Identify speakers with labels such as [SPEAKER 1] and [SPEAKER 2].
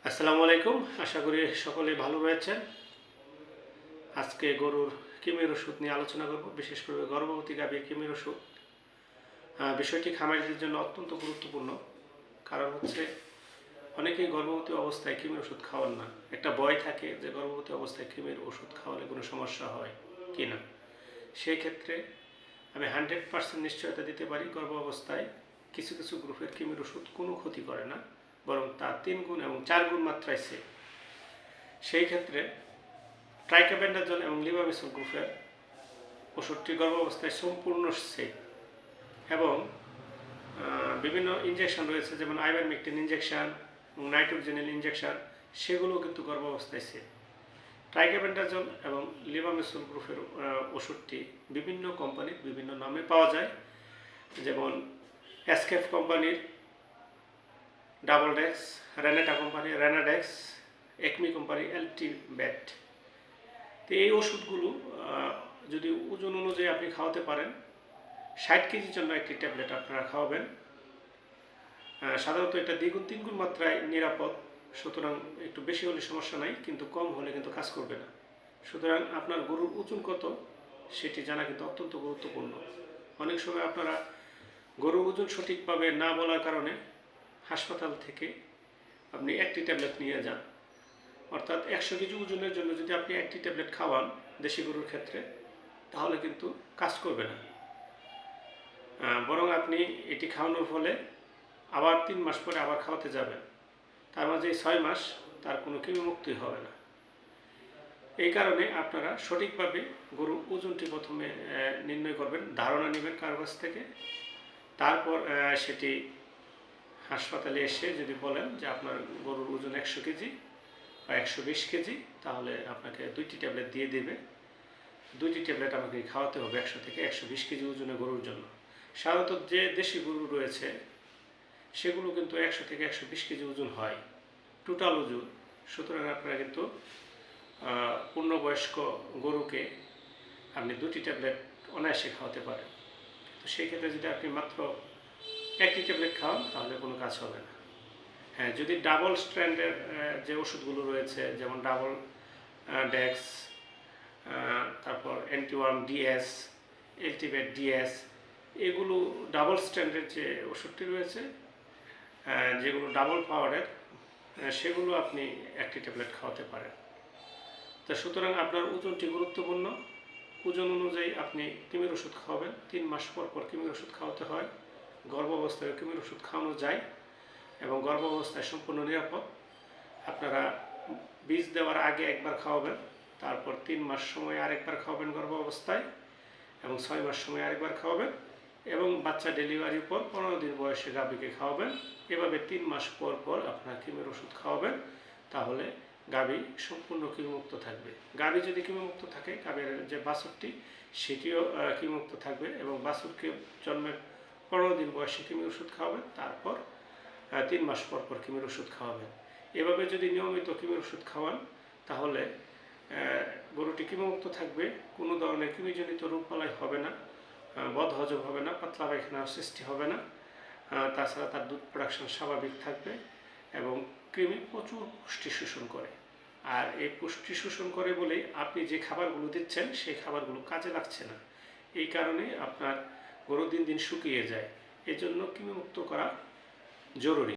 [SPEAKER 1] আসসালামু আলাইকুম। আশা করি সকলে ভালো রয়েছেন। আজকে গরুর কৃমির ওষুধ নিয়ে আলোচনা করব, বিশেষ করে গর্ভবতী গাভীর কৃমির ওষুধ। বিষয়টি খামারিদের জন্য অত্যন্ত গুরুত্বপূর্ণ। কারণ হচ্ছে অনেকেই গর্ভবতী অবস্থায় কৃমির ওষুধ খাওয়ান না। একটা ভয় থাকে যে গর্ভবতী অবস্থায় কৃমির ওষুধ খাওয়ালে কোনো সমস্যা হয় কি না। সেই ক্ষেত্রে আমি 100% নিশ্চয়তা দিতে পারি, গর্ভ অবস্থায় কিছু কিছু গ্রুপের কৃমির ওষুধ কোনো ক্ষতি করে না, বরং তার 3 গুণ এবং 4 গুণ মাত্রায় সেফ। সেই ক্ষেত্রে ট্রাইকোবেন্ডাজল এবং লিভামিসল গ্রুপের ওষুধটি গর্ভাবস্থায় সম্পূর্ণ সেফ। এবং বিভিন্ন ইনজেকশন রয়েছে, যেমন আইভারমেকটিন ইনজেকশন এবং নাইট্রোজেনিল ইনজেকশন, সেগুলোও কিন্তু গর্ভাবস্থায় সেফ। ট্রাইকোবেন্ডাজল এবং লিভামিসল গ্রুপের ওষুধটি বিভিন্ন কোম্পানির বিভিন্ন নামে পাওয়া যায়, যেমন এসকেপ কোম্পানির ডাবল ডেক্স, রেনেটা কোম্পানির রেনাডেক্স, একমি কোম্পানির এলটিব্যাট। তো এই ওষুধগুলো যদি ওজন অনুযায়ী আপনি খাওয়াতে পারেন, 60 কেজির জন্য একটি ট্যাবলেট আপনারা খাওয়াবেন। সাধারণত এটা 2 গুণ 3 গুণ মাত্রায় নিরাপদ, সুতরাং একটু বেশি হলে সমস্যা নাই, কিন্তু কম হলে কিন্তু কাজ করবে না। সুতরাং আপনার গরুর ওজন কত সেটি জানা কিন্তু অত্যন্ত গুরুত্বপূর্ণ। অনেক সময় আপনারা গরুর ওজন সঠিকভাবে না বলার কারণে হাসপাতাল থেকে আপনি একটি ট্যাবলেট নিয়ে যান। অর্থাৎ 100 কেজি ওজনের জন্য যদি আপনি একটি ট্যাবলেট খাওয়ান দেশি গরুর ক্ষেত্রে, তাহলে কিন্তু কাজ করবে না। বরং আপনি এটি খাওয়ানোর ফলে আবার 3 মাস পরে আবার খাওয়াতে যাবেন, তার মাঝে 6 মাস তার কোনো কৃমিমুক্তি হবে না। এই কারণে আপনারা সঠিকভাবে গরুর ওজনটি প্রথমে নির্ণয় করবেন, ধারণা নেবেন কারো কাছ থেকে। তারপর সেটি হাসপাতালে এসে যদি বলেন যে আপনার গরুর ওজন 100 কেজি বা 120 কেজি, তাহলে আপনাকে 2টি ট্যাবলেট দিয়ে দেবে। 2টি ট্যাবলেট আমাকে খাওয়াতে হবে 100 থেকে 120 কেজি ওজনের গরুর জন্য। সাধারণত যে দেশি গরু রয়েছে সেগুলো কিন্তু 100 থেকে 120 কেজি ওজন হয় টোটাল ওজন। সুতরাং আপনারা কিন্তু পূর্ণবয়স্ক গরুকে আপনি 2টি ট্যাবলেট অনায়াসে খাওয়াতে পারেন। তো সেই ক্ষেত্রে যদি আপনি মাত্র একটি ট্যাবলেট খাওয়ান, তাহলে কোনো কাজ হবে না। হ্যাঁ, যদি ডাবল স্ট্র্যান্ডের যে ওষুধগুলো রয়েছে, যেমন ডাবল ডেক্স, তারপর অ্যান্টিওয়ার্ম ডিএস, এলটিব্যাট ডিএস, এগুলো ডাবল স্ট্র্যান্ডের যে ওষুধটি রয়েছে, যেগুলো ডাবল পাওয়ারের, সেগুলো আপনি একটি ট্যাবলেট খাওয়াতে পারেন। তো সুতরাং আপনার ওজনটি গুরুত্বপূর্ণ। ওজন অনুযায়ী আপনি কৃমির ওষুধ খাওয়াবেন। 3 মাস পর পর কৃমির ওষুধ খাওয়াতে হয়। গর্ভ অবস্থায় কৃমির ওষুধ খাওয়ানো যায় এবং গর্ভ অবস্থায় সম্পূর্ণ নিরাপদ। আপনারা বীজ দেওয়ার আগে একবার খাওয়াবেন, তারপর 3 মাস সময় আরেকবার খাওয়াবেন গর্ভ অবস্থায়, এবং 6 মাস সময় আরেকবার খাওয়াবেন, এবং বাচ্চা ডেলিভারির পর 15 দিন বয়সে গাভীকে খাওয়াবেন। এভাবে 3 মাস পর পর আপনার কৃমির ওষুধ খাওয়াবেন, তাহলে গাভী সম্পূর্ণ কৃমিমুক্ত থাকবে। গাভী যদি কৃমিমুক্ত থাকে, গাভীর যে বাছুরটি সেটিও কৃমিমুক্ত থাকবে, এবং বাছুরকে জন্মের 15 দিন বয়সে কৃমির ওষুধ খাওয়াবেন, তারপর 3 মাস পর পর কৃমির ওষুধ খাওয়াবেন। এভাবে যদি নিয়মিত কৃমির ওষুধ খাওয়ান, তাহলে গরুটি কৃমিমুক্ত থাকবে, কোনো ধরনের কৃমিজনিত রোগবালাই হবে না, বদহজম হবে না, পাতলা পায়খানার সৃষ্টি হবে না। তাছাড়া তার দুধ প্রোডাকশন স্বাভাবিক থাকবে, এবং কৃমি প্রচুর পুষ্টি শোষণ করে। আর এই পুষ্টি শোষণ করে বলেই আপনি যে খাবারগুলো দিচ্ছেন সেই খাবারগুলো কাজে লাগছে না। এই কারণে আপনার গরু দিন দিন শুকিয়ে যায়। এজন্য কৃমিমুক্ত করা জরুরি।